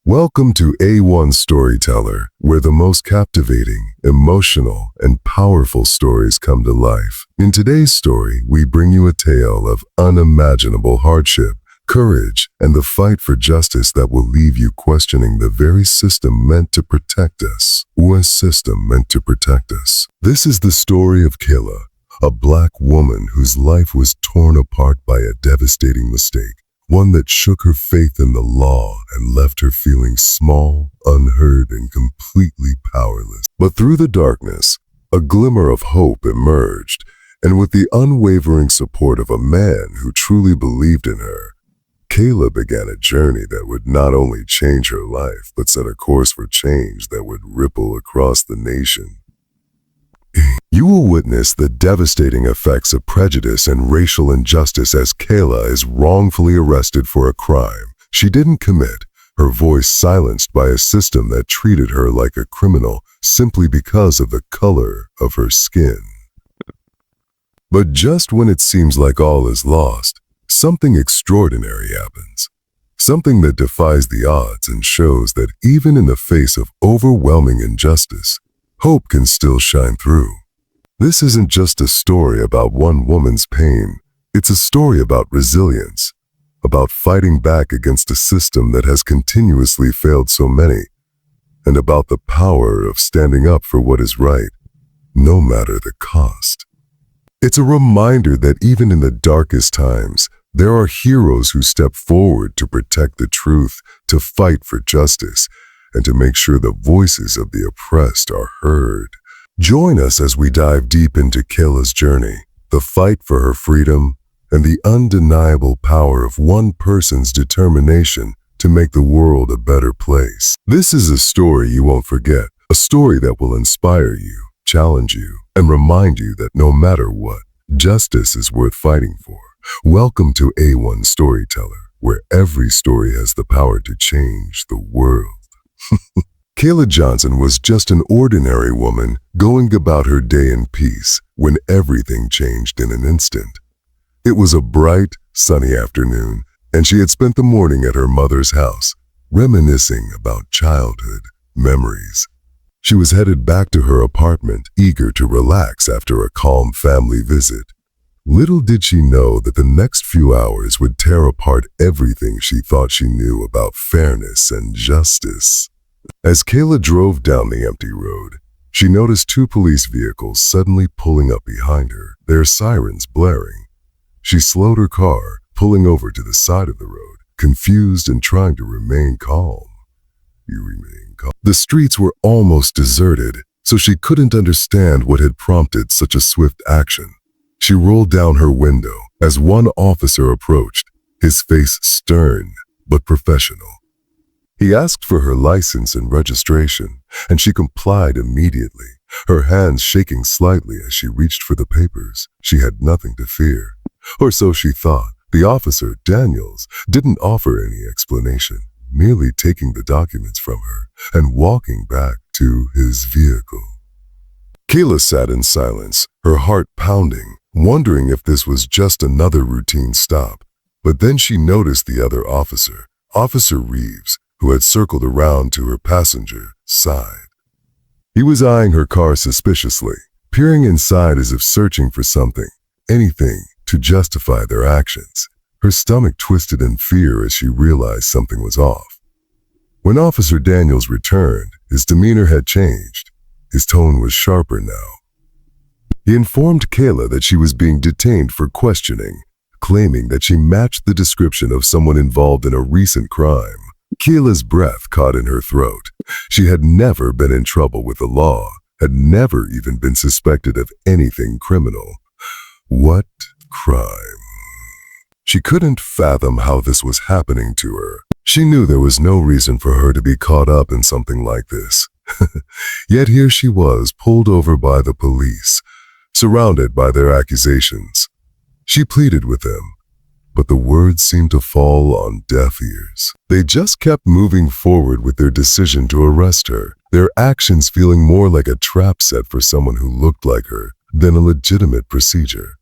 Welcome to A1 Storyteller, where the most captivating, emotional, and powerful stories come to life. In today's story, we bring you a tale of unimaginable hardship, courage, and the fight for justice that will leave you questioning the very system meant to protect us. Was system meant to protect us? This is the story of Kayla, a black woman whose life was torn apart by a devastating mistake. One that shook her faith in the law and left her feeling small, unheard, and completely powerless. But through the darkness, a glimmer of hope emerged, and with the unwavering support of a man who truly believed in her, Kayla began a journey that would not only change her life, but set a course for change that would ripple across the nation. You will witness the devastating effects of prejudice and racial injustice as Kayla is wrongfully arrested for a crime she didn't commit, her voice silenced by a system that treated her like a criminal simply because of the color of her skin. But just when it seems like all is lost, something extraordinary happens. Something that defies the odds and shows that even in the face of overwhelming injustice, hope can still shine through. This isn't just a story about one woman's pain. It's a story about resilience, about fighting back against a system that has continuously failed so many, and about the power of standing up for what is right, no matter the cost. It's a reminder that even in the darkest times, there are heroes who step forward to protect the truth, to fight for justice, and to make sure the voices of the oppressed are heard. Join us as we dive deep into Kayla's journey, the fight for her freedom, and the undeniable power of one person's determination to make the world a better place. This is a story you won't forget, a story that will inspire you, challenge you, and remind you that no matter what, justice is worth fighting for. Welcome to A1 Storyteller, where every story has the power to change the world. Kayla Johnson was just an ordinary woman going about her day in peace when everything changed in an instant. It was a bright, sunny afternoon, and she had spent the morning at her mother's house, reminiscing about childhood memories. She was headed back to her apartment, eager to relax after a calm family visit. Little did she know that the next few hours would tear apart everything she thought she knew about fairness and justice. As Kayla drove down the empty road, she noticed two police vehicles suddenly pulling up behind her, their sirens blaring. She slowed her car, pulling over to the side of the road, confused and trying to remain calm. The streets were almost deserted, so she couldn't understand what had prompted such a swift action. She rolled down her window as one officer approached, his face stern but professional. He asked for her license and registration, and she complied immediately, her hands shaking slightly as she reached for the papers. She had nothing to fear, or so she thought. The officer, Daniels, didn't offer any explanation, merely taking the documents from her and walking back to his vehicle. Kayla sat in silence, her heart pounding, wondering if this was just another routine stop. But then she noticed the other officer, Officer Reeves, who had circled around to her passenger side. He was eyeing her car suspiciously, peering inside as if searching for something, anything, to justify their actions. Her stomach twisted in fear as she realized something was off. When Officer Daniels returned, his demeanor had changed. His tone was sharper now. He informed Kayla that she was being detained for questioning, claiming that she matched the description of someone involved in a recent crime. Kayla's breath caught in her throat. She had never been in trouble with the law, had never even been suspected of anything criminal. What crime? She couldn't fathom how this was happening to her. She knew there was no reason for her to be caught up in something like this. Yet here she was, pulled over by the police, surrounded by their accusations. She pleaded with them, but the words seemed to fall on deaf ears. They just kept moving forward with their decision to arrest her, their actions feeling more like a trap set for someone who looked like her than a legitimate procedure.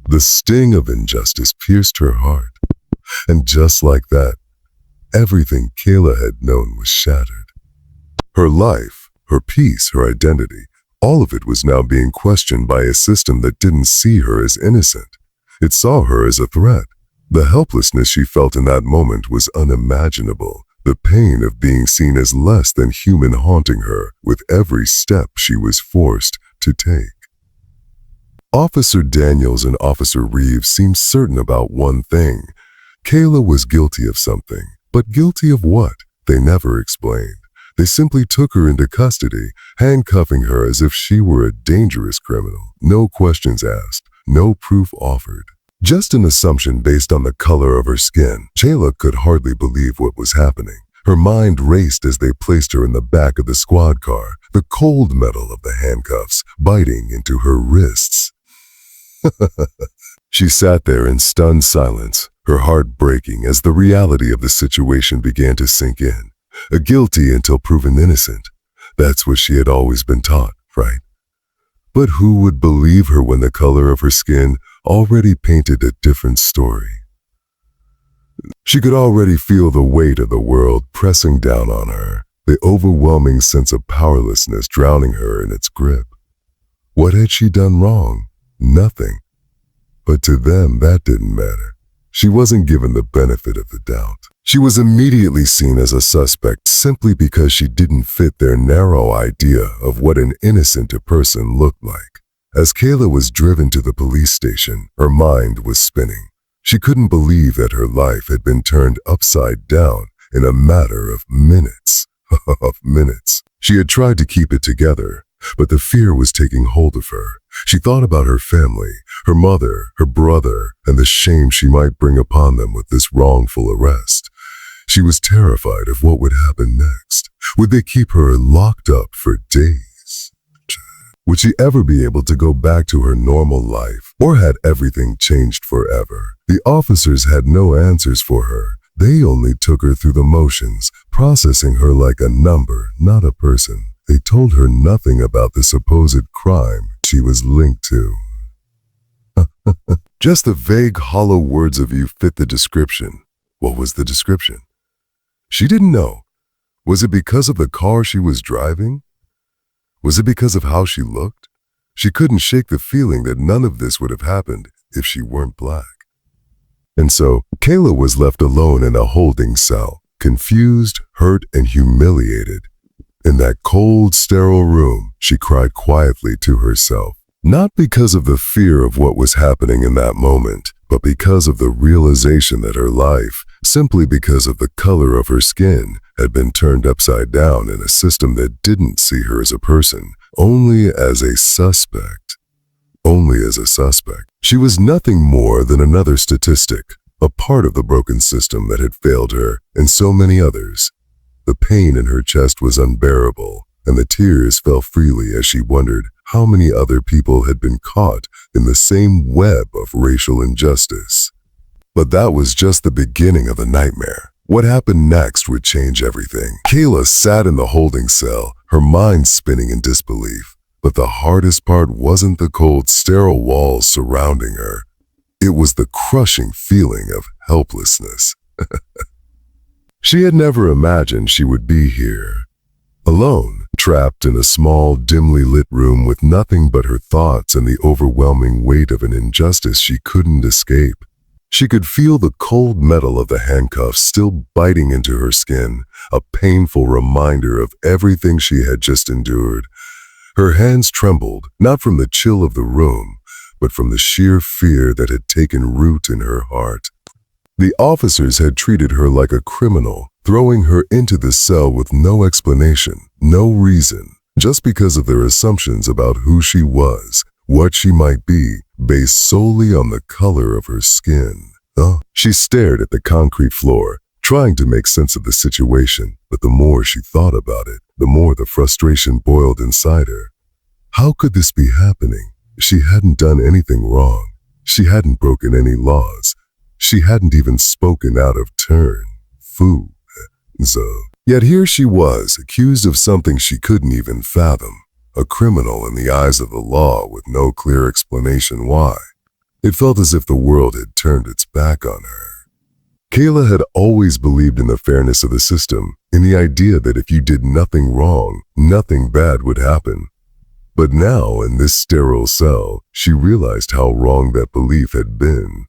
The sting of injustice pierced her heart, and just like that, everything Kayla had known was shattered. Her life, her peace, her identity, all of it was now being questioned by a system that didn't see her as innocent. It saw her as a threat. The helplessness she felt in that moment was unimaginable. The pain of being seen as less than human haunting her with every step she was forced to take. Officer Daniels and Officer Reeves seemed certain about one thing. Kayla was guilty of something, but guilty of what? They never explained. They simply took her into custody, handcuffing her as if she were a dangerous criminal. No questions asked, no proof offered. Just an assumption based on the color of her skin. Kayla could hardly believe what was happening. Her mind raced as they placed her in the back of the squad car, the cold metal of the handcuffs biting into her wrists. She sat there in stunned silence, her heart breaking as the reality of the situation began to sink in. A guilty until proven innocent. That's what she had always been taught, right? But who would believe her when the color of her skin already painted a different story? She could already feel the weight of the world pressing down on her, the overwhelming sense of powerlessness drowning her in its grip. What had she done wrong? Nothing. But to them, that didn't matter. She wasn't given the benefit of the doubt. She was immediately seen as a suspect simply because she didn't fit their narrow idea of what an innocent person looked like. As Kayla was driven to the police station, her mind was spinning. She couldn't believe that her life had been turned upside down in a matter of minutes. Of minutes. She had tried to keep it together, but the fear was taking hold of her. She thought about her family, her mother, her brother, and the shame she might bring upon them with this wrongful arrest. She was terrified of what would happen next. Would they keep her locked up for days? Would she ever be able to go back to her normal life, or had everything changed forever? The officers had no answers for her. They only took her through the motions, processing her like a number, not a person. They told her nothing about the supposed crime she was linked to. Just the vague, hollow words of "you fit the description." What was the description? She didn't know. Was it because of the car she was driving? Was it because of how she looked? She couldn't shake the feeling that none of this would have happened if she weren't black. And so, Kayla was left alone in a holding cell, confused, hurt, and humiliated. In that cold, sterile room, she cried quietly to herself, not because of the fear of what was happening in that moment, but because of the realization that her life, simply because of the color of her skin, had been turned upside down in a system that didn't see her as a person, only as a suspect. Only as a suspect. She was nothing more than another statistic, a part of the broken system that had failed her and so many others. The pain in her chest was unbearable, and the tears fell freely as she wondered how many other people had been caught in the same web of racial injustice. But that was just the beginning of the nightmare. What happened next would change everything. Kayla sat in the holding cell, her mind spinning in disbelief. But the hardest part wasn't the cold, sterile walls surrounding her. It was the crushing feeling of helplessness. She had never imagined she would be here, alone, trapped in a small, dimly lit room with nothing but her thoughts and the overwhelming weight of an injustice she couldn't escape. She could feel the cold metal of the handcuffs still biting into her skin, a painful reminder of everything she had just endured. Her hands trembled, not from the chill of the room, but from the sheer fear that had taken root in her heart. The officers had treated her like a criminal, throwing her into the cell with no explanation, no reason, just because of their assumptions about who she was, what she might be, based solely on the color of her skin. She stared at the concrete floor, trying to make sense of the situation, but the more she thought about it, the more the frustration boiled inside her. How could this be happening? She hadn't done anything wrong. She hadn't broken any laws. She hadn't even spoken out of turn. Yet here she was, accused of something she couldn't even fathom, a criminal in the eyes of the law with no clear explanation why. It felt as if the world had turned its back on her. Kayla had always believed in the fairness of the system, in the idea that if you did nothing wrong, nothing bad would happen. But now, in this sterile cell, she realized how wrong that belief had been.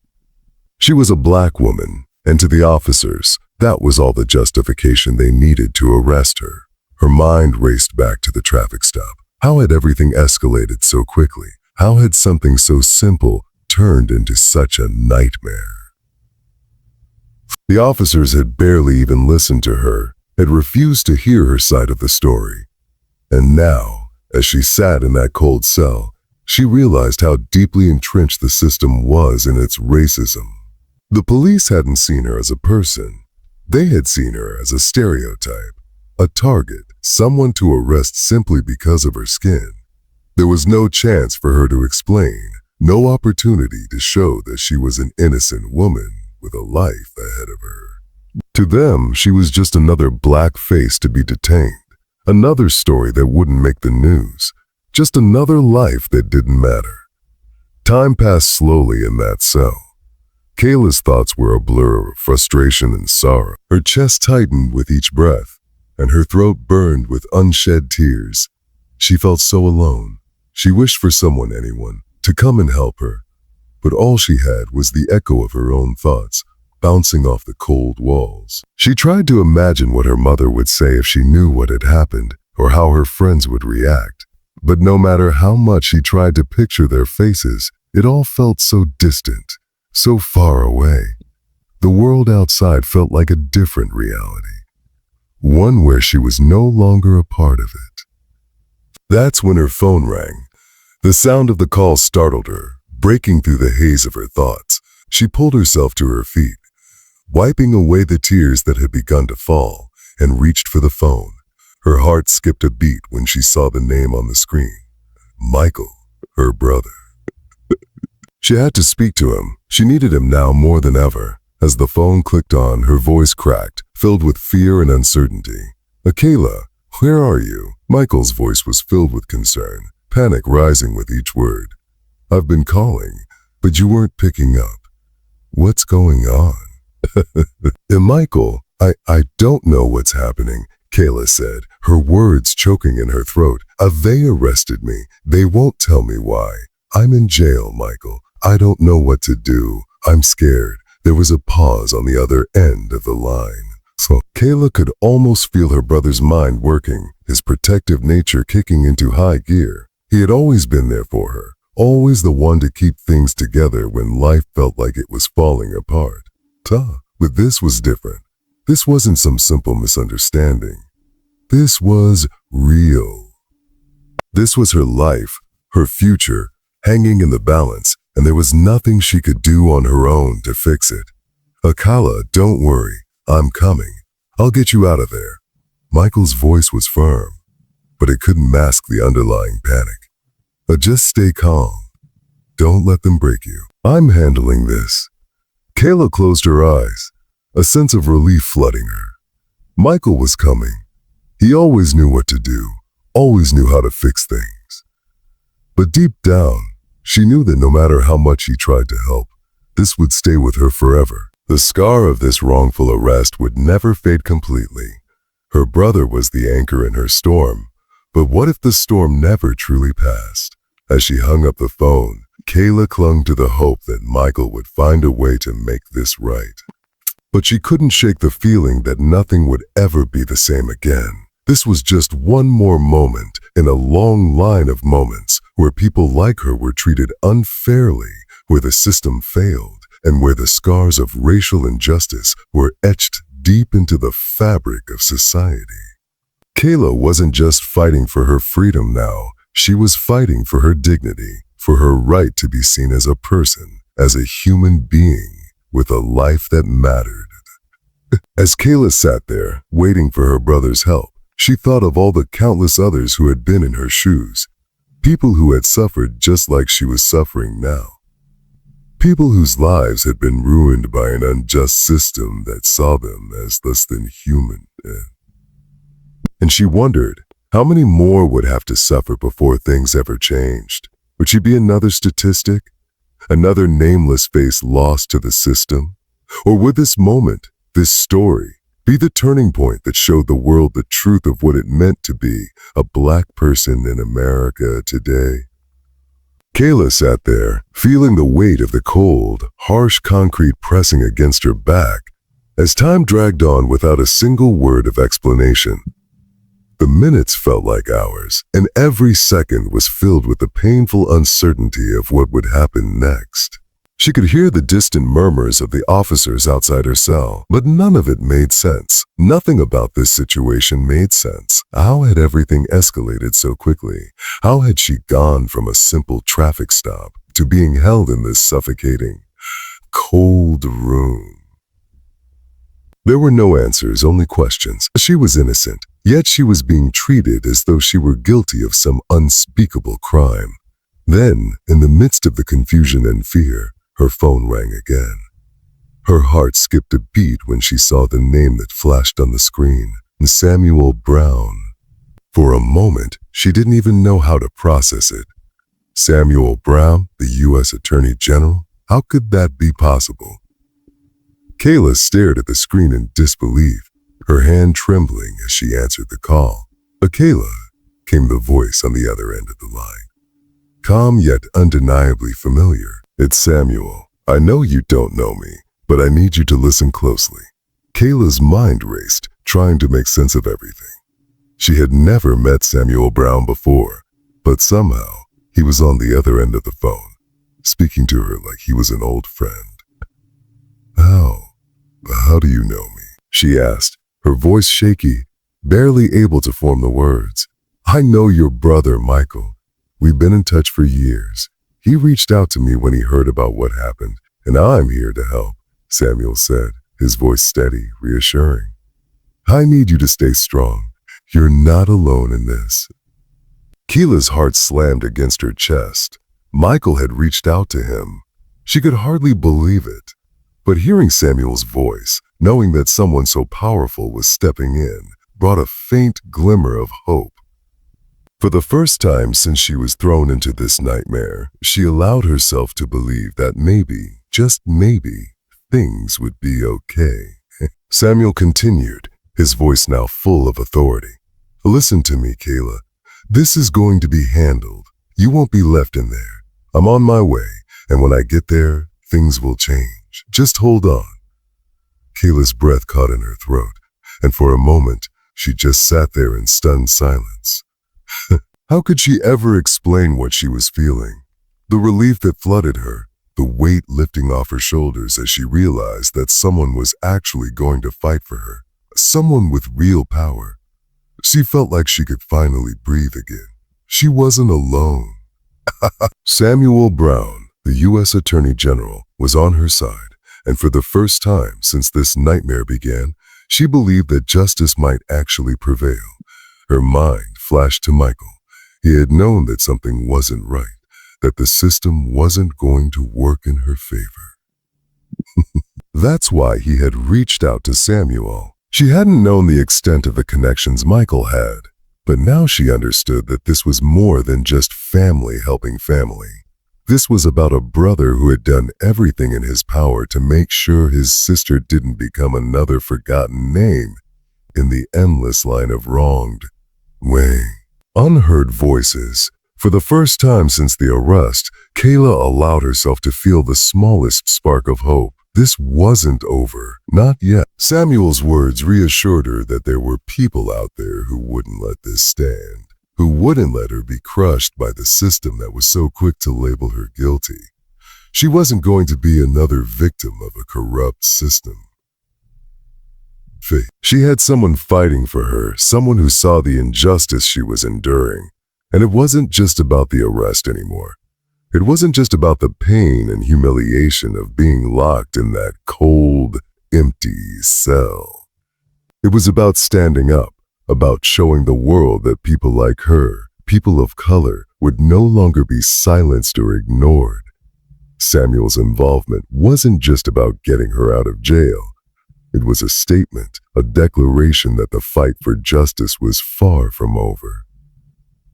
She was a black woman, and to the officers, that was all the justification they needed to arrest her. Her mind raced back to the traffic stop. How had everything escalated so quickly? How had something so simple turned into such a nightmare? The officers had barely even listened to her, had refused to hear her side of the story. And now, as she sat in that cold cell, she realized how deeply entrenched the system was in its racism. The police hadn't seen her as a person. They had seen her as a stereotype, a target, someone to arrest simply because of her skin. There was no chance for her to explain, no opportunity to show that she was an innocent woman with a life ahead of her. To them, she was just another black face to be detained, another story that wouldn't make the news, just another life that didn't matter. Time passed slowly in that cell. Kayla's thoughts were a blur of frustration and sorrow. Her chest tightened with each breath, and her throat burned with unshed tears. She felt so alone. She wished for someone, anyone, to come and help her. But all she had was the echo of her own thoughts, bouncing off the cold walls. She tried to imagine what her mother would say if she knew what had happened, or how her friends would react. But no matter how much she tried to picture their faces, it all felt so distant, so far away. The world outside felt like a different reality, one where she was no longer a part of it. That's when her phone rang. The sound of the call startled her. Breaking through the haze of her thoughts, she pulled herself to her feet, wiping away the tears that had begun to fall, and reached for the phone. Her heart skipped a beat when she saw the name on the screen. Michael, her brother. She had to speak to him. She needed him now more than ever. As the phone clicked on, her voice cracked, filled with fear and uncertainty. Kayla, where are you? Michael's voice was filled with concern, panic rising with each word. I've been calling, but you weren't picking up. What's going on? Michael, I don't know what's happening, Kayla said, her words choking in her throat. They arrested me. They won't tell me why. I'm in jail, Michael. I don't know what to do. I'm scared. There was a pause on the other end of the line. So Kayla could almost feel her brother's mind working, his protective nature kicking into high gear. He had always been there for her. Always the one to keep things together when life felt like it was falling apart. But this was different. This wasn't some simple misunderstanding. This was real. This was her life, her future, hanging in the balance, and there was nothing she could do on her own to fix it. Kayla, don't worry. I'm coming. I'll get you out of there. Michael's voice was firm, but it couldn't mask the underlying panic. Just stay calm. Don't let them break you. I'm handling this. Kayla closed her eyes, a sense of relief flooding her. Michael was coming. He always knew what to do, always knew how to fix things. But deep down, she knew that no matter how much she tried to help, this would stay with her forever. The scar of this wrongful arrest would never fade completely. Her brother was the anchor in her storm, but what if the storm never truly passed? As she hung up the phone, Kayla clung to the hope that Michael would find a way to make this right. But she couldn't shake the feeling that nothing would ever be the same again. This was just one more moment in a long line of moments where people like her were treated unfairly, where the system failed, and where the scars of racial injustice were etched deep into the fabric of society. Kayla wasn't just fighting for her freedom now. She was fighting for her dignity, for her right to be seen as a person, as a human being with a life that mattered. As Kayla sat there, waiting for her brother's help, she thought of all the countless others who had been in her shoes, people who had suffered just like she was suffering now. People whose lives had been ruined by an unjust system that saw them as less than human. And she wondered, how many more would have to suffer before things ever changed? Would she be another statistic? Another nameless face lost to the system? Or would this moment, this story, be the turning point that showed the world the truth of what it meant to be a black person in America today? Kayla sat there, feeling the weight of the cold, harsh concrete pressing against her back as time dragged on without a single word of explanation. The minutes felt like hours, and every second was filled with the painful uncertainty of what would happen next. She could hear the distant murmurs of the officers outside her cell, but none of it made sense. Nothing about this situation made sense. How had everything escalated so quickly? How had she gone from a simple traffic stop to being held in this suffocating, cold room? There were no answers, only questions. She was innocent, yet she was being treated as though she were guilty of some unspeakable crime. Then, in the midst of the confusion and fear, her phone rang again. Her heart skipped a beat when she saw the name that flashed on the screen, Samuel Brown. For a moment, she didn't even know how to process it. Samuel Brown, the U.S. Attorney General? How could that be possible? Kayla stared at the screen in disbelief, her hand trembling as she answered the call. Kayla, came the voice on the other end of the line. Calm yet undeniably familiar. It's Samuel. I know you don't know me, but I need you to listen closely. Kayla's mind raced, trying to make sense of everything. She had never met Samuel Brown before, but somehow he was on the other end of the phone, speaking to her like he was an old friend. How do you know me? She asked, her voice shaky, barely able to form the words. I know your brother, Michael. We've been in touch for years. He reached out to me when he heard about what happened, and I'm here to help, Samuel said, his voice steady, reassuring. I need you to stay strong. You're not alone in this. Kayla's heart slammed against her chest. Michael had reached out to him. She could hardly believe it. But hearing Samuel's voice, knowing that someone so powerful was stepping in, brought a faint glimmer of hope. For the first time since she was thrown into this nightmare, she allowed herself to believe that maybe, just maybe, things would be okay. Samuel continued, his voice now full of authority. Listen to me, Kayla. This is going to be handled. You won't be left in there. I'm on my way, and when I get there, things will change. Just hold on. Kayla's breath caught in her throat, and for a moment, she just sat there in stunned silence. How could she ever explain what she was feeling? The relief that flooded her, the weight lifting off her shoulders as she realized that someone was actually going to fight for her, someone with real power. She felt like she could finally breathe again. She wasn't alone. Samuel Brown, the U.S. Attorney General, was on her side, and for the first time since this nightmare began, she believed that justice might actually prevail. Her mind flashed to Michael. He had known that something wasn't right, that the system wasn't going to work in her favor. That's why he had reached out to Samuel. She hadn't known the extent of the connections Michael had, but now she understood that this was more than just family helping family. This was about a brother who had done everything in his power to make sure his sister didn't become another forgotten name in the endless line of wronged. Unheard voices. For the first time since the arrest, Kayla allowed herself to feel the smallest spark of hope. This wasn't over. Not yet. Samuel's words reassured her that there were people out there who wouldn't let this stand, who wouldn't let her be crushed by the system that was so quick to label her guilty. She wasn't going to be another victim of a corrupt system. She had someone fighting for her, someone who saw the injustice she was enduring. And it wasn't just about the arrest anymore. It wasn't just about the pain and humiliation of being locked in that cold, empty cell. It was about standing up, about showing the world that people like her, people of color, would no longer be silenced or ignored. Samuel's involvement wasn't just about getting her out of jail. It was a statement, a declaration that the fight for justice was far from over.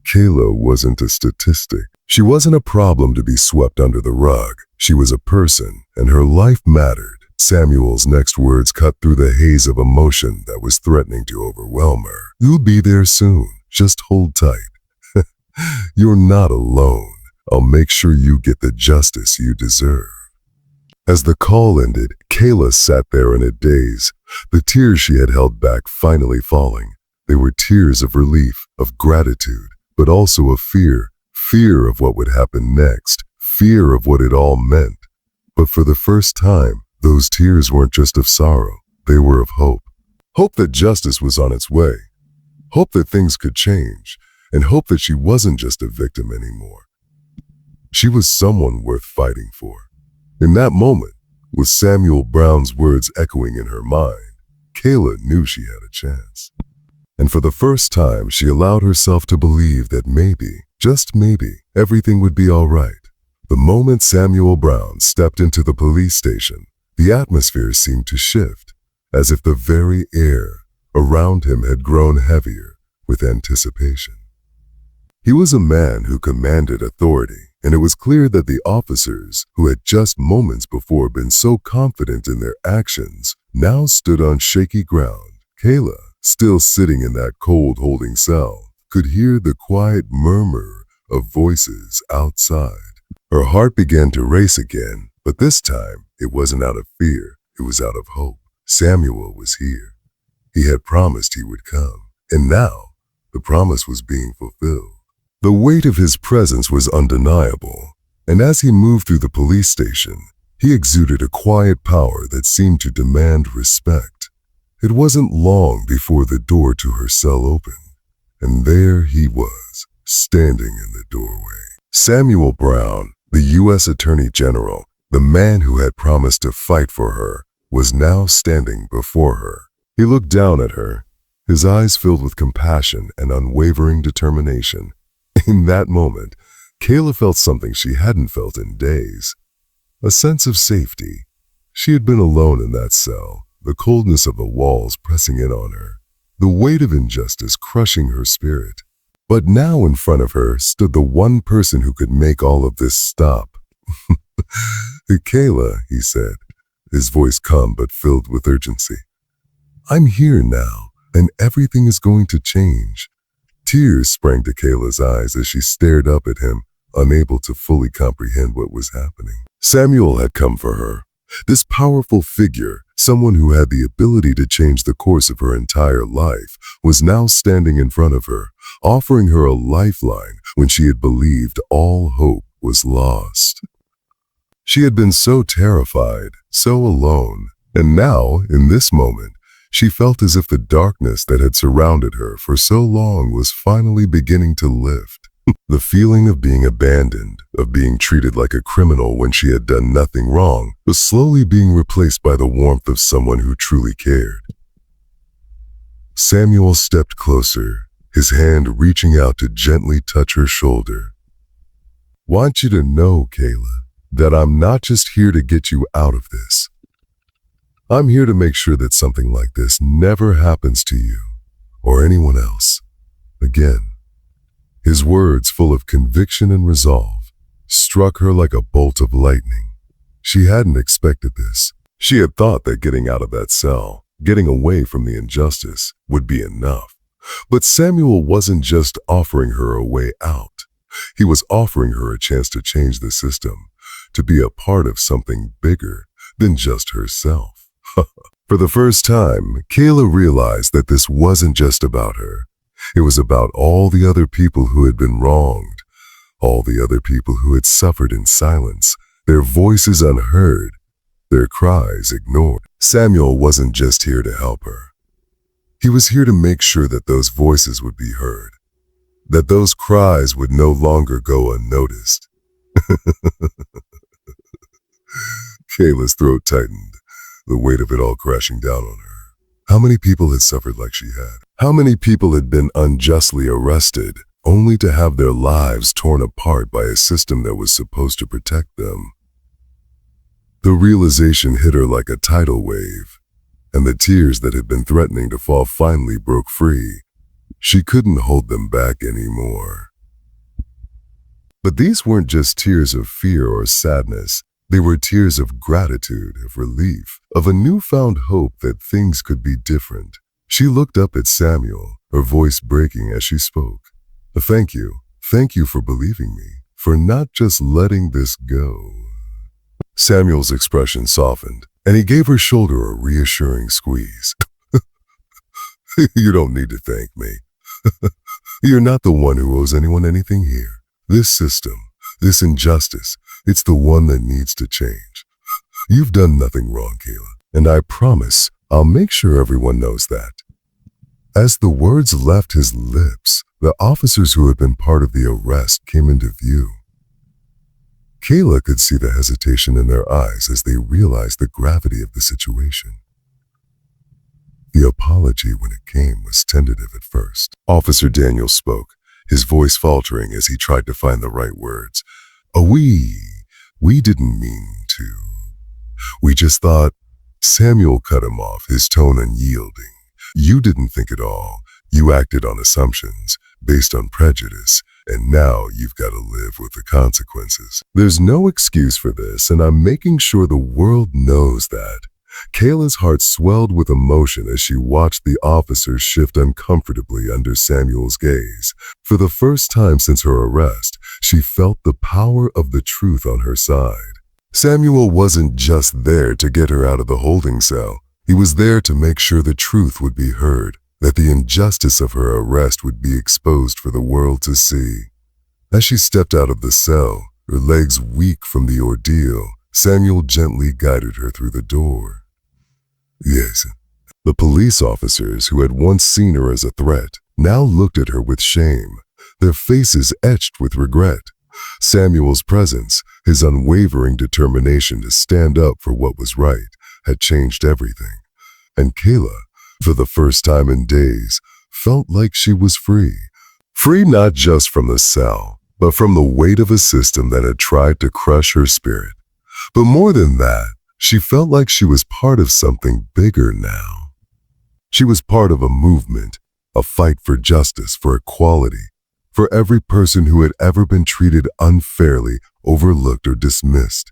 Kayla wasn't a statistic. She wasn't a problem to be swept under the rug. She was a person, and her life mattered. Samuel's next words cut through the haze of emotion that was threatening to overwhelm her. "You'll be there soon. Just hold tight. You're not alone. I'll make sure you get the justice you deserve." As the call ended, Kayla sat there in a daze, the tears she had held back finally falling. They were tears of relief, of gratitude, but also of fear. Fear of what would happen next, fear of what it all meant. But for the first time, those tears weren't just of sorrow, they were of hope. Hope that justice was on its way. Hope that things could change, and hope that she wasn't just a victim anymore. She was someone worth fighting for. In that moment, with Samuel Brown's words echoing in her mind, Kayla knew she had a chance. And for the first time, she allowed herself to believe that maybe, just maybe, everything would be all right. The moment Samuel Brown stepped into the police station, the atmosphere seemed to shift, as if the very air around him had grown heavier with anticipation. He was a man who commanded authority, and it was clear that the officers, who had just moments before been so confident in their actions, now stood on shaky ground. Kayla, still sitting in that cold holding cell, could hear the quiet murmur of voices outside. Her heart began to race again, but this time it wasn't out of fear, it was out of hope. Samuel was here. He had promised he would come, and now the promise was being fulfilled. The weight of his presence was undeniable, and as he moved through the police station, he exuded a quiet power that seemed to demand respect. It wasn't long before the door to her cell opened, and there he was, standing in the doorway. Samuel Brown, the U.S. Attorney General, the man who had promised to fight for her, was now standing before her. He looked down at her, his eyes filled with compassion and unwavering determination. In that moment, Kayla felt something she hadn't felt in days. A sense of safety. She had been alone in that cell, the coldness of the walls pressing in on her, the weight of injustice crushing her spirit. But now in front of her stood the one person who could make all of this stop. "Kayla," he said, his voice calm but filled with urgency. "I'm here now, and everything is going to change." Tears sprang to Kayla's eyes as she stared up at him, unable to fully comprehend what was happening. Samuel had come for her. This powerful figure, someone who had the ability to change the course of her entire life, was now standing in front of her, offering her a lifeline when she had believed all hope was lost. She had been so terrified, so alone, and now, in this moment, she felt as if the darkness that had surrounded her for so long was finally beginning to lift. The feeling of being abandoned, of being treated like a criminal when she had done nothing wrong, was slowly being replaced by the warmth of someone who truly cared. Samuel stepped closer, his hand reaching out to gently touch her shoulder. "Want you to know, Kayla, that I'm not just here to get you out of this. I'm here to make sure that something like this never happens to you or anyone else again." His words, full of conviction and resolve, struck her like a bolt of lightning. She hadn't expected this. She had thought that getting out of that cell, getting away from the injustice, would be enough. But Samuel wasn't just offering her a way out. He was offering her a chance to change the system, to be a part of something bigger than just herself. For the first time, Kayla realized that this wasn't just about her. It was about all the other people who had been wronged, all the other people who had suffered in silence, their voices unheard, their cries ignored. Samuel wasn't just here to help her. He was here to make sure that those voices would be heard, that those cries would no longer go unnoticed. Kayla's throat tightened, the weight of it all crashing down on her. How many people had suffered like she had? How many people had been unjustly arrested, only to have their lives torn apart by a system that was supposed to protect them? The realization hit her like a tidal wave, and the tears that had been threatening to fall finally broke free. She couldn't hold them back anymore. But these weren't just tears of fear or sadness. They were tears of gratitude, of relief, of a newfound hope that things could be different. She looked up at Samuel, her voice breaking as she spoke. Thank you for believing me, for not just letting this go. Samuel's expression softened, and he gave her shoulder a reassuring squeeze. You don't need to thank me. You're not the one who owes anyone anything here. This system, this injustice, it's the one that needs to change. You've done nothing wrong, Kayla, and I promise I'll make sure everyone knows that. As the words left his lips, the officers who had been part of the arrest came into view. Kayla could see the hesitation in their eyes as they realized the gravity of the situation. The apology, when it came, was tentative at first. Officer Daniel spoke, his voice faltering as he tried to find the right words. We didn't mean to. We just thought. Samuel cut him off, his tone unyielding. You didn't think at all. You acted on assumptions, based on prejudice, and now you've got to live with the consequences. There's no excuse for this, and I'm making sure the world knows that. Kayla's heart swelled with emotion as she watched the officers shift uncomfortably under Samuel's gaze. For the first time since her arrest, she felt the power of the truth on her side. Samuel wasn't just there to get her out of the holding cell. He was there to make sure the truth would be heard, that the injustice of her arrest would be exposed for the world to see. As she stepped out of the cell, her legs weak from the ordeal, Samuel gently guided her through the door. Yes. The police officers who had once seen her as a threat now looked at her with shame, their faces etched with regret. Samuel's presence, his unwavering determination to stand up for what was right, had changed everything. And Kayla, for the first time in days, felt like she was free. Free not just from the cell, but from the weight of a system that had tried to crush her spirit. But more than that, she felt like she was part of something bigger now. She was part of a movement, a fight for justice, for equality, for every person who had ever been treated unfairly, overlooked, or dismissed.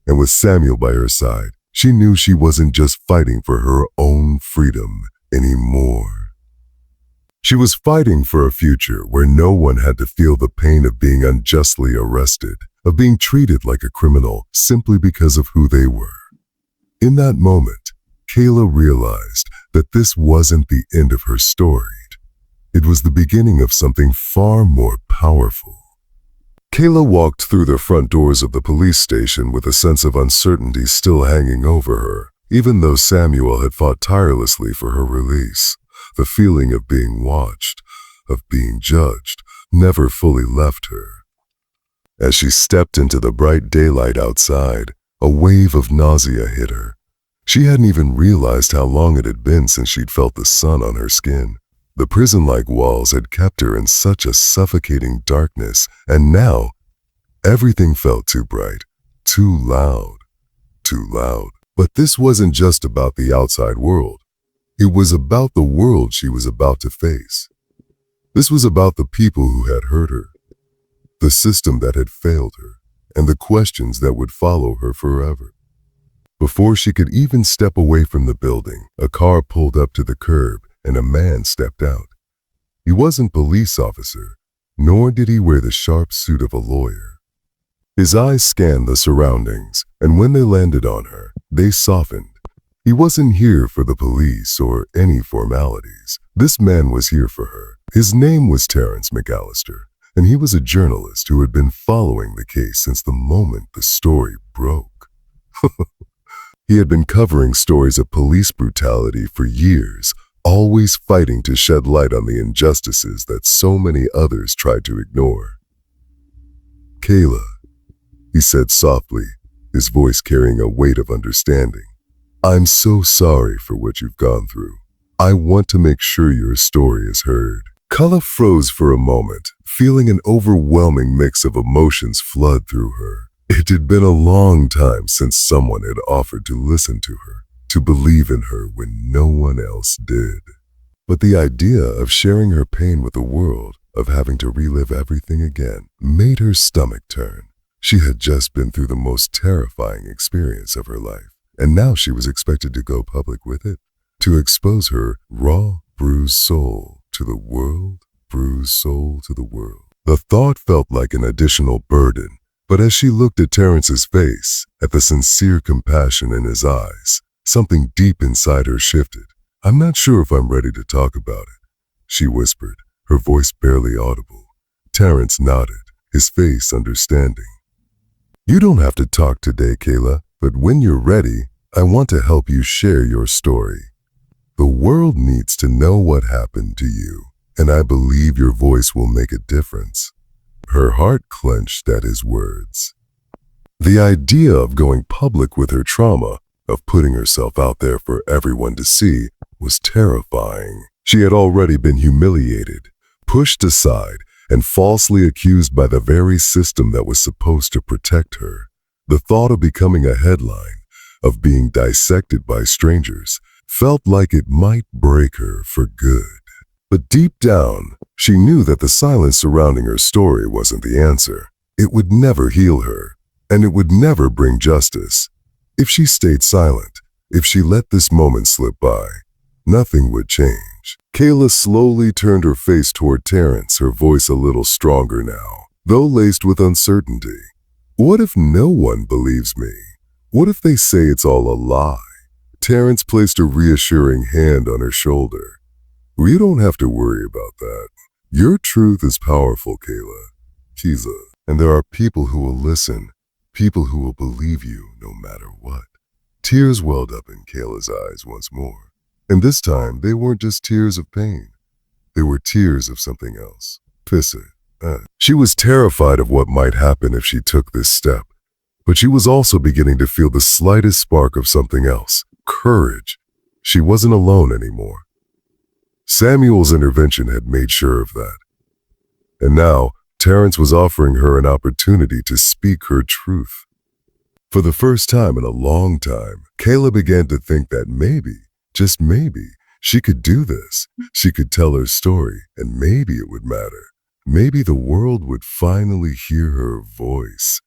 And with Samuel by her side, she knew she wasn't just fighting for her own freedom anymore. She was fighting for a future where no one had to feel the pain of being unjustly arrested, of being treated like a criminal simply because of who they were. In that moment, Kayla realized that this wasn't the end of her story. It was the beginning of something far more powerful. Kayla walked through the front doors of the police station with a sense of uncertainty still hanging over her, even though Samuel had fought tirelessly for her release. The feeling of being watched, of being judged, never fully left her. As she stepped into the bright daylight outside, a wave of nausea hit her. She hadn't even realized how long it had been since she'd felt the sun on her skin. The prison-like walls had kept her in such a suffocating darkness, and now, everything felt too bright, too loud, too loud. But this wasn't just about the outside world. It was about the world she was about to face. This was about the people who had hurt her, the system that had failed her, and the questions that would follow her forever. Before she could even step away from the building, a car pulled up to the curb and a man stepped out. He wasn't a police officer, nor did he wear the sharp suit of a lawyer. His eyes scanned the surroundings, and when they landed on her, they softened. He wasn't here for the police or any formalities. This man was here for her. His name was Terrence McAllister, and he was a journalist who had been following the case since the moment the story broke. He had been covering stories of police brutality for years, always fighting to shed light on the injustices that so many others tried to ignore. Kayla, he said softly, his voice carrying a weight of understanding. I'm so sorry for what you've gone through. I want to make sure your story is heard. Kayla froze for a moment, feeling an overwhelming mix of emotions flood through her. It had been a long time since someone had offered to listen to her, to believe in her when no one else did. But the idea of sharing her pain with the world, of having to relive everything again, made her stomach turn. She had just been through the most terrifying experience of her life, and now she was expected to go public with it, to expose her raw, bruised soul to the world, bruised soul to the world. The thought felt like an additional burden, but as she looked at Terrence's face, at the sincere compassion in his eyes, something deep inside her shifted. "I'm not sure if I'm ready to talk about it," she whispered, her voice barely audible. Terrence nodded, his face understanding. "You don't have to talk today, Kayla, but when you're ready, I want to help you share your story. The world needs to know what happened to you, and I believe your voice will make a difference." Her heart clenched at his words. The idea of going public with her trauma, of putting herself out there for everyone to see, was terrifying. She had already been humiliated, pushed aside, and falsely accused by the very system that was supposed to protect her. The thought of becoming a headline, of being dissected by strangers, felt like it might break her for good. But deep down, she knew that the silence surrounding her story wasn't the answer. It would never heal her, and it would never bring justice. If she stayed silent, if she let this moment slip by, nothing would change. Kayla slowly turned her face toward Terrence, her voice a little stronger now, though laced with uncertainty. "What if no one believes me? What if they say it's all a lie?" Terrence placed a reassuring hand on her shoulder. "You don't have to worry about that. Your truth is powerful, Kayla. And there are people who will listen, people who will believe you no matter what." Tears welled up in Kayla's eyes once more. And this time, they weren't just tears of pain. They were tears of something else. She was terrified of what might happen if she took this step. But she was also beginning to feel the slightest spark of something else. Courage. She wasn't alone anymore. Samuel's intervention had made sure of that. And now, Terrence was offering her an opportunity to speak her truth. For the first time in a long time, Kayla began to think that maybe, just maybe, she could do this. She could tell her story, and maybe it would matter. Maybe the world would finally hear her voice.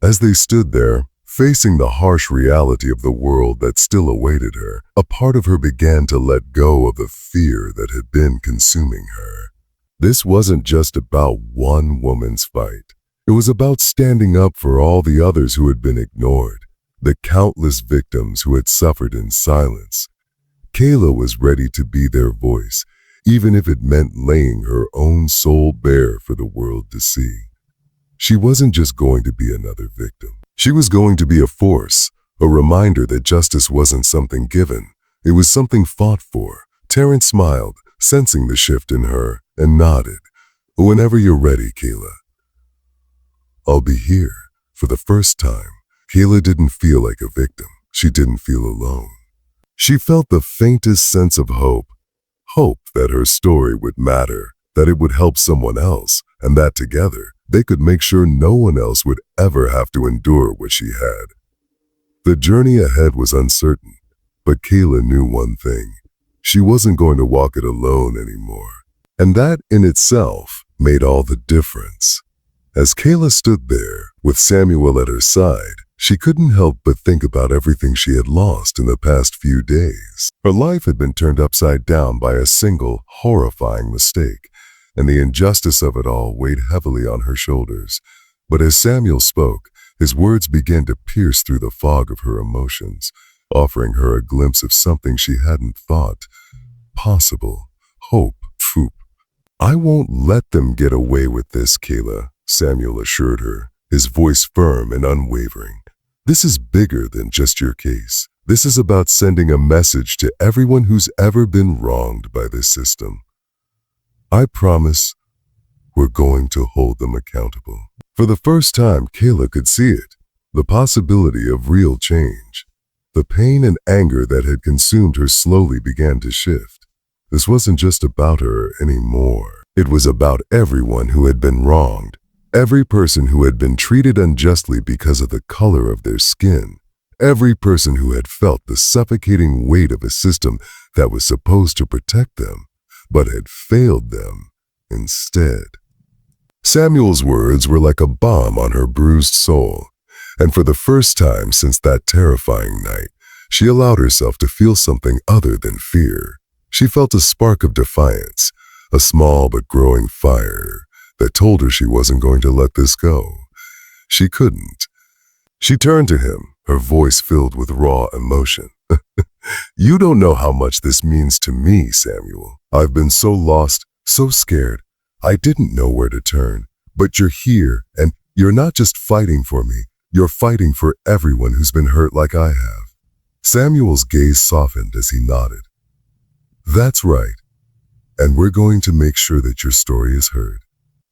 As they stood there, facing the harsh reality of the world that still awaited her, a part of her began to let go of the fear that had been consuming her. This wasn't just about one woman's fight. It was about standing up for all the others who had been ignored, the countless victims who had suffered in silence. Kayla was ready to be their voice, even if it meant laying her own soul bare for the world to see. She wasn't just going to be another victim. She was going to be a force, a reminder that justice wasn't something given. It was something fought for. Terrence smiled, sensing the shift in her, and nodded. "Whenever you're ready, Kayla, I'll be here." For the first time, Kayla didn't feel like a victim. She didn't feel alone. She felt the faintest sense of hope. Hope that her story would matter, that it would help someone else, and that together, they could make sure no one else would ever have to endure what she had. The journey ahead was uncertain, but Kayla knew one thing. She wasn't going to walk it alone anymore. And that in itself made all the difference. As Kayla stood there, with Samuel at her side, she couldn't help but think about everything she had lost in the past few days. Her life had been turned upside down by a single, horrifying mistake, and the injustice of it all weighed heavily on her shoulders. But as Samuel spoke, his words began to pierce through the fog of her emotions, offering her a glimpse of something she hadn't thought possible. Hope. "I won't let them get away with this, Kayla," Samuel assured her, his voice firm and unwavering. "This is bigger than just your case. This is about sending a message to everyone who's ever been wronged by this system. I promise we're going to hold them accountable." For the first time, Kayla could see it, the possibility of real change. The pain and anger that had consumed her slowly began to shift. This wasn't just about her anymore. It was about everyone who had been wronged, every person who had been treated unjustly because of the color of their skin, every person who had felt the suffocating weight of a system that was supposed to protect them, but had failed them instead. Samuel's words were like a balm on her bruised soul, and for the first time since that terrifying night, she allowed herself to feel something other than fear. She felt a spark of defiance, a small but growing fire that told her she wasn't going to let this go. She couldn't. She turned to him, her voice filled with raw emotion. "You don't know how much this means to me, Samuel. I've been so lost, so scared. I didn't know where to turn. But you're here, and you're not just fighting for me. You're fighting for everyone who's been hurt like I have." Samuel's gaze softened as he nodded. "That's right. And we're going to make sure that your story is heard.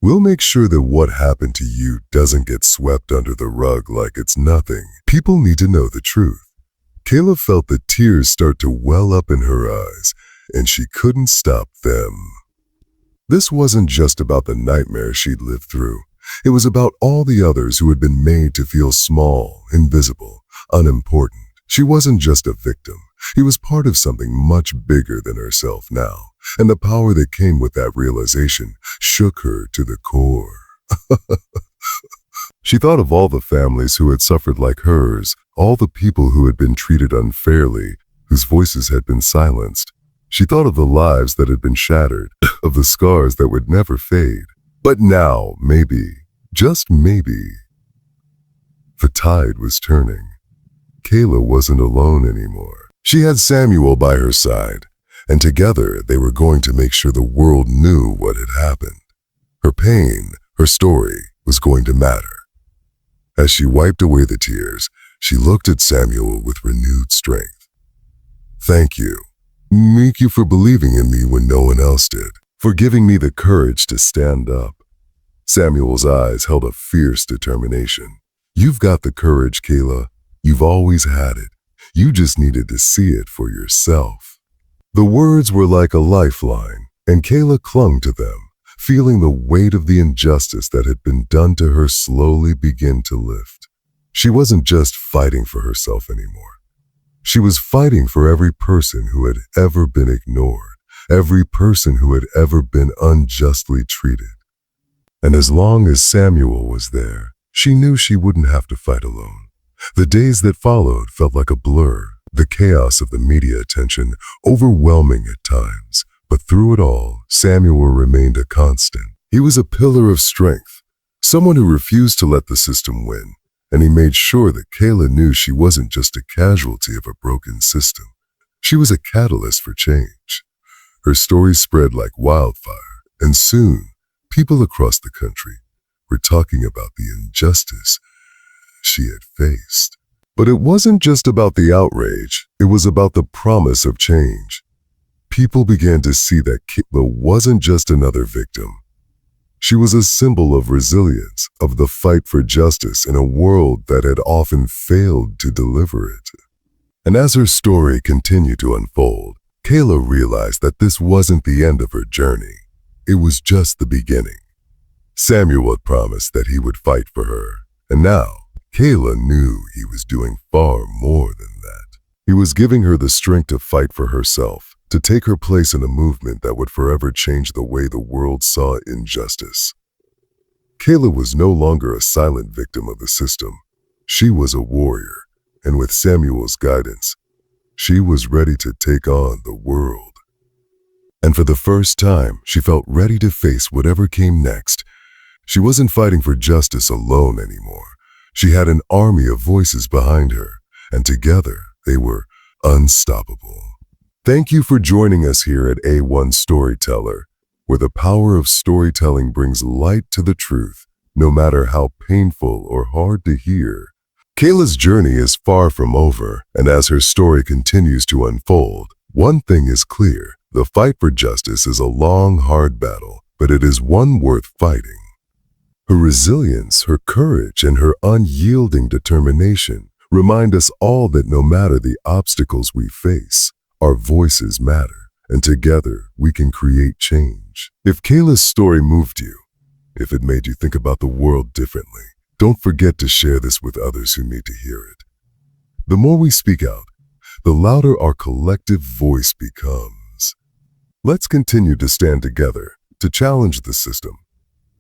We'll make sure that what happened to you doesn't get swept under the rug like it's nothing. People need to know the truth." Kayla felt the tears start to well up in her eyes, and she couldn't stop them. This wasn't just about the nightmare she'd lived through. It was about all the others who had been made to feel small, invisible, unimportant. She wasn't just a victim. She was part of something much bigger than herself now, and the power that came with that realization shook her to the core. She thought of all the families who had suffered like hers, all the people who had been treated unfairly, whose voices had been silenced. She thought of the lives that had been shattered, of the scars that would never fade. But now, maybe, just maybe, the tide was turning. Kayla wasn't alone anymore. She had Samuel by her side, and together they were going to make sure the world knew what had happened. Her pain, her story, was going to matter. As she wiped away the tears, she looked at Samuel with renewed strength. "Thank you. Thank you for believing in me when no one else did, for giving me the courage to stand up." Samuel's eyes held a fierce determination. "You've got the courage, Kayla. You've always had it. You just needed to see it for yourself." The words were like a lifeline, and Kayla clung to them, feeling the weight of the injustice that had been done to her slowly begin to lift. She wasn't just fighting for herself anymore. She was fighting for every person who had ever been ignored, every person who had ever been unjustly treated. And as long as Samuel was there, she knew she wouldn't have to fight alone. The days that followed felt like a blur, the chaos of the media attention overwhelming at times. But through it all, Samuel remained a constant. He was a pillar of strength, someone who refused to let the system win. And he made sure that Kayla knew she wasn't just a casualty of a broken system. She was a catalyst for change. Her story spread like wildfire, and soon, people across the country were talking about the injustice she had faced. But it wasn't just about the outrage, it was about the promise of change. People began to see that Kayla wasn't just another victim. She was a symbol of resilience, of the fight for justice in a world that had often failed to deliver it. And as her story continued to unfold, Kayla realized that this wasn't the end of her journey. It was just the beginning. Samuel had promised that he would fight for her, and now Kayla knew he was doing far more than that. He was giving her the strength to fight for herself, to take her place in a movement that would forever change the way the world saw injustice. Kayla was no longer a silent victim of the system. She was a warrior, and with Samuel's guidance, she was ready to take on the world. And for the first time, she felt ready to face whatever came next. She wasn't fighting for justice alone anymore. She had an army of voices behind her, and together they were unstoppable. Thank you for joining us here at A1 Storyteller, where the power of storytelling brings light to the truth, no matter how painful or hard to hear. Kayla's journey is far from over, and as her story continues to unfold, one thing is clear. The fight for justice is a long, hard battle, but it is one worth fighting. Her resilience, her courage, and her unyielding determination remind us all that no matter the obstacles we face, our voices matter, and together we can create change. If Kayla's story moved you, if it made you think about the world differently, don't forget to share this with others who need to hear it. The more we speak out, the louder our collective voice becomes. Let's continue to stand together, to challenge the system,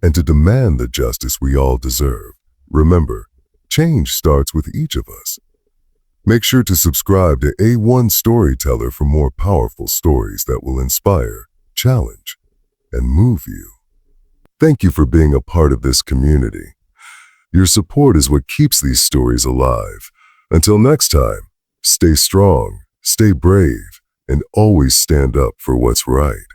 and to demand the justice we all deserve. Remember, change starts with each of us. Make sure to subscribe to A1 Storyteller for more powerful stories that will inspire, challenge, and move you. Thank you for being a part of this community. Your support is what keeps these stories alive. Until next time, stay strong, stay brave, and always stand up for what's right.